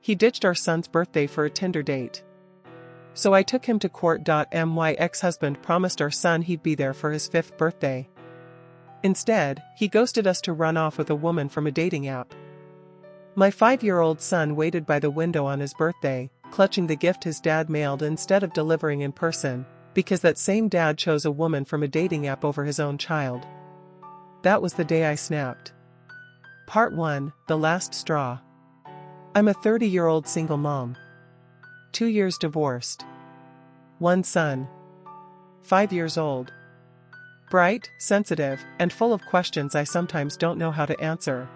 He ditched our son's birthday for a Tinder date. So I took him to court. My ex-husband promised our son he'd be there for his 5th birthday. Instead, he ghosted us to run off with a woman from a dating app. My 5-year-old son waited by the window on his birthday, clutching the gift his dad mailed instead of delivering in person, because that same dad chose a woman from a dating app over his own child. That was the day I snapped. Part 1, The Last Straw. I'm a 30-year-old single mom. 2 years divorced. 1 son. 5 years old. Bright, sensitive, and full of questions I sometimes don't know how to answer.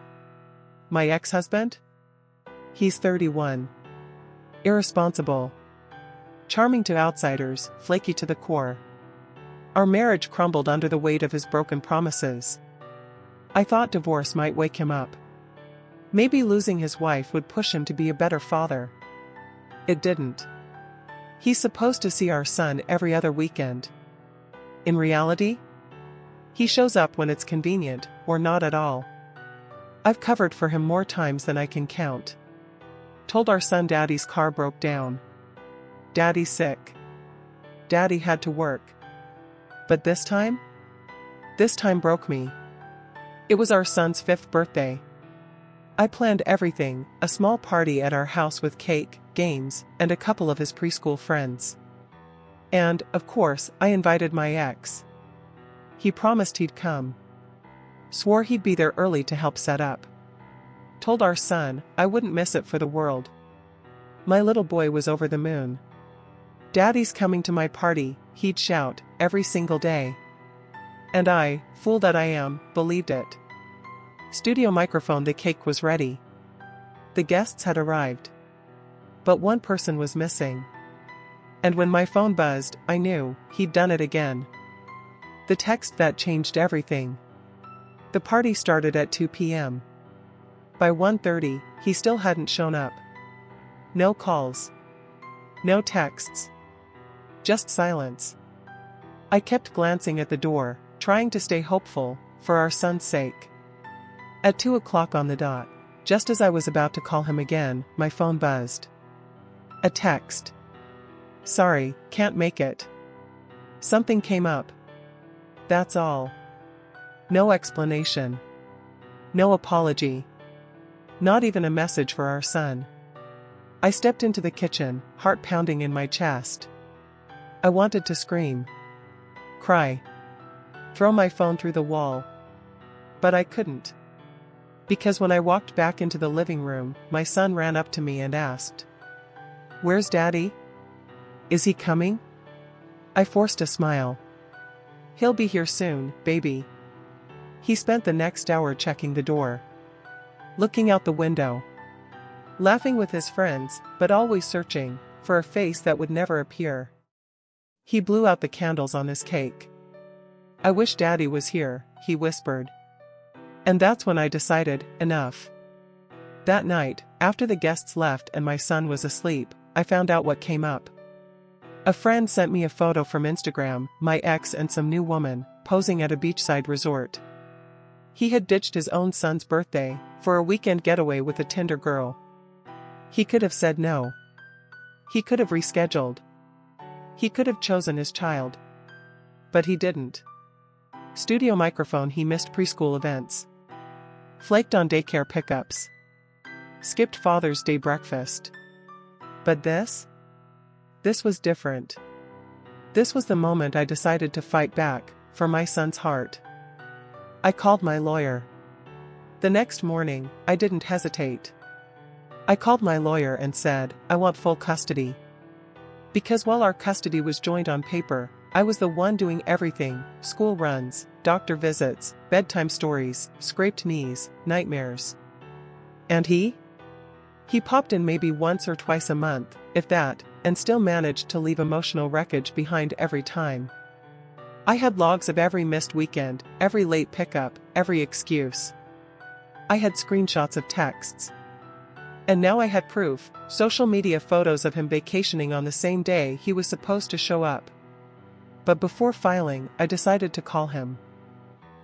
My ex-husband? He's 31. Irresponsible. Charming to outsiders, flaky to the core. Our marriage crumbled under the weight of his broken promises. I thought divorce might wake him up. Maybe losing his wife would push him to be a better father. It didn't. He's supposed to see our son every other weekend. In reality, he shows up when it's convenient, or not at all. I've covered for him more times than I can count. Told our son Daddy's car broke down. Daddy's sick. Daddy had to work. But this time? This time broke me. It was our son's 5th birthday. I planned everything, a small party at our house with cake, games, and a couple of his preschool friends. And, of course, I invited my ex. He promised he'd come. Swore he'd be there early to help set up. Told our son I wouldn't miss it for the world. My little boy was over the moon. Daddy's coming to my party, he'd shout, every single day. And I, fool that I am, believed it. Studio microphone, the cake was ready. The guests had arrived. But one person was missing. And when my phone buzzed, I knew he'd done it again. The text that changed everything. The party started at 2 p.m. By 1:30, he still hadn't shown up. No calls. No texts. Just silence. I kept glancing at the door, trying to stay hopeful, for our son's sake. At 2 o'clock on the dot, just as I was about to call him again, my phone buzzed. A text. Sorry, can't make it. Something came up. That's all. No explanation. No apology. Not even a message for our son. I stepped into the kitchen, heart pounding in my chest. I wanted to scream. Cry. Throw my phone through the wall. But I couldn't. Because when I walked back into the living room, my son ran up to me and asked, "Where's Daddy? Is he coming?" I forced a smile. "He'll be here soon, baby." He spent the next hour checking the door. Looking out the window. Laughing with his friends, but always searching for a face that would never appear. He blew out the candles on his cake. "I wish Daddy was here," he whispered. And that's when I decided, enough. That night, after the guests left and my son was asleep, I found out what came up. A friend sent me a photo from Instagram, my ex and some new woman, posing at a beachside resort. He had ditched his own son's birthday for a weekend getaway with a Tinder girl. He could have said no. He could have rescheduled. He could have chosen his child. But he didn't. Studio microphone, he missed preschool events. Flaked on daycare pickups. Skipped Father's Day breakfast. But this? This was different. This was the moment I decided to fight back, for my son's heart. I called my lawyer. The next morning, I didn't hesitate. I called my lawyer and said, I want full custody. Because while our custody was joined on paper, I was the one doing everything: school runs, doctor visits, bedtime stories, scraped knees, nightmares. And he? He popped in maybe once or twice a month, if that, and still managed to leave emotional wreckage behind every time. I had logs of every missed weekend, every late pickup, every excuse. I had screenshots of texts. And now I had proof, social media photos of him vacationing on the same day he was supposed to show up. But before filing, I decided to call him.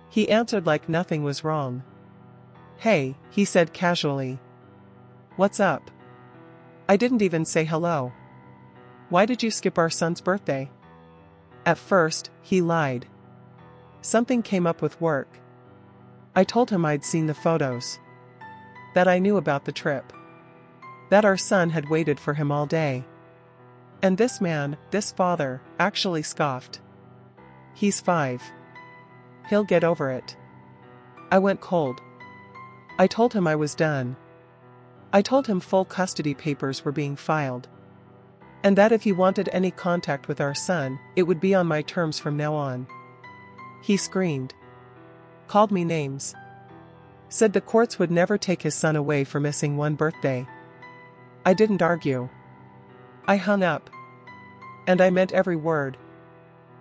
He answered like nothing was wrong. "Hey," he said casually. "What's up?" I didn't even say hello. Why did you skip our son's birthday? At first, he lied. Something came up with work. I told him I'd seen the photos. That I knew about the trip. That our son had waited for him all day. And this man, this father, actually scoffed. He's 5. He'll get over it. I went cold. I told him I was done. I told him full custody papers were being filed. And that if he wanted any contact with our son, it would be on my terms from now on. He screamed. Called me names. Said the courts would never take his son away for missing one birthday. I didn't argue. I hung up. And I meant every word.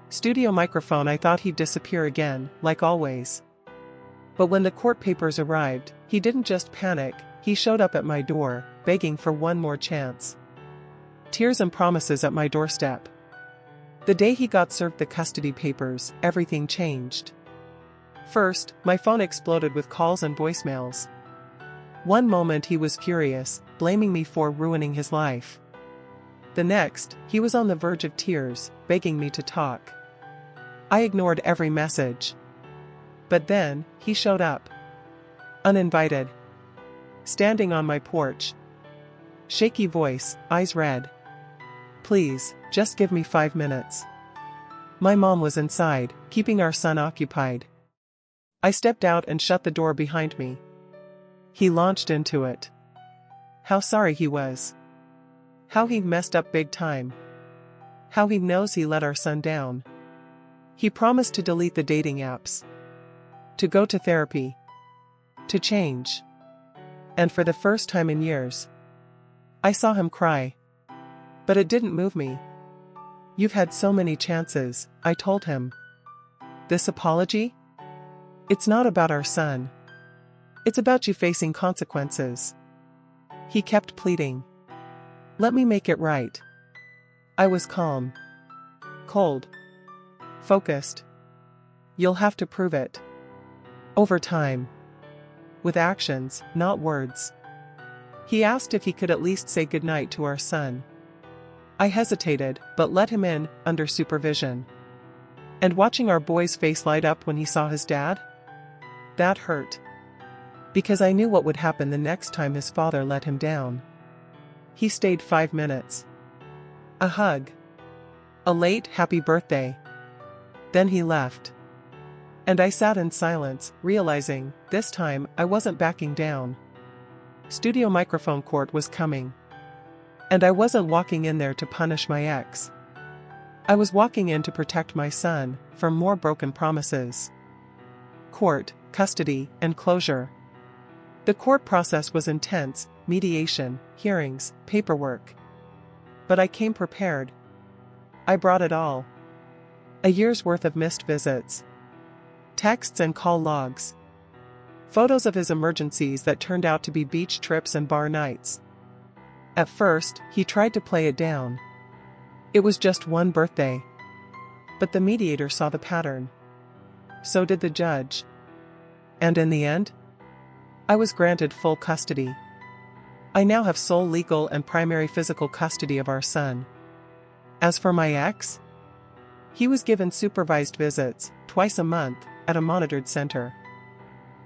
Studio microphone. I thought he'd disappear again, like always. But when the court papers arrived, he didn't just panic, he showed up at my door, begging for one more chance. Tears and promises at my doorstep. The day he got served the custody papers, everything changed. First, my phone exploded with calls and voicemails. One moment he was furious, blaming me for ruining his life. The next, he was on the verge of tears, begging me to talk. I ignored every message. But then, he showed up. Uninvited. Standing on my porch. Shaky voice, eyes red. Please, just give me 5 minutes. My mom was inside, keeping our son occupied. I stepped out and shut the door behind me. He launched into it. How sorry he was. How he messed up big time. How he knows he let our son down. He promised to delete the dating apps. To go to therapy. To change. And for the first time in years, I saw him cry. But it didn't move me. You've had so many chances, I told him. This apology? It's not about our son. It's about you facing consequences. He kept pleading. Let me make it right. I was calm. Cold. Focused. You'll have to prove it. Over time. With actions, not words. He asked if he could at least say goodnight to our son. I hesitated, but let him in, under supervision. And watching our boy's face light up when he saw his dad? That hurt. Because I knew what would happen the next time his father let him down. He stayed 5 minutes. A hug. A late happy birthday. Then he left. And I sat in silence, realizing, this time, I wasn't backing down. Studio microphone court was coming. And I wasn't walking in there to punish my ex. I was walking in to protect my son from more broken promises. Court, custody, and closure. The court process was intense, mediation, hearings, paperwork. But I came prepared. I brought it all. A year's worth of missed visits. Texts and call logs. Photos of his emergencies that turned out to be beach trips and bar nights. At first, he tried to play it down. It was just one birthday. But the mediator saw the pattern. So did the judge. And in the end, I was granted full custody. I now have sole legal and primary physical custody of our son. As for my ex, he was given supervised visits, twice a month, at a monitored center.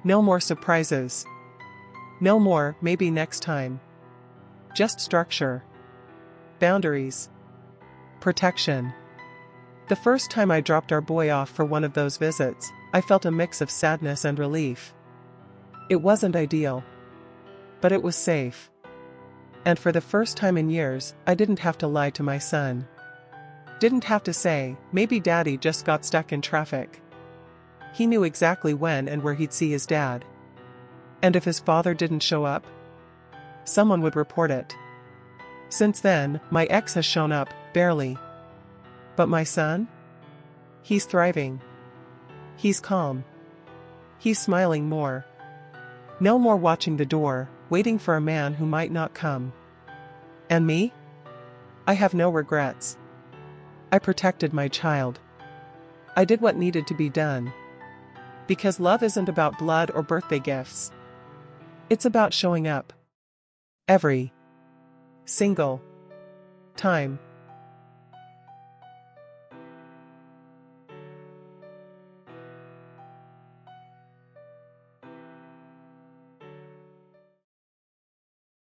No more surprises. No more, maybe next time. Just structure. Boundaries. Protection. The first time I dropped our boy off for one of those visits, I felt a mix of sadness and relief. It wasn't ideal. But it was safe. And for the first time in years, I didn't have to lie to my son. Didn't have to say, maybe daddy just got stuck in traffic. He knew exactly when and where he'd see his dad. And if his father didn't show up, someone would report it. Since then, my ex has shown up, barely. But my son? He's thriving. He's calm. He's smiling more. No more watching the door, waiting for a man who might not come. And me? I have no regrets. I protected my child. I did what needed to be done. Because love isn't about blood or birthday gifts. It's about showing up. Every Single. Time.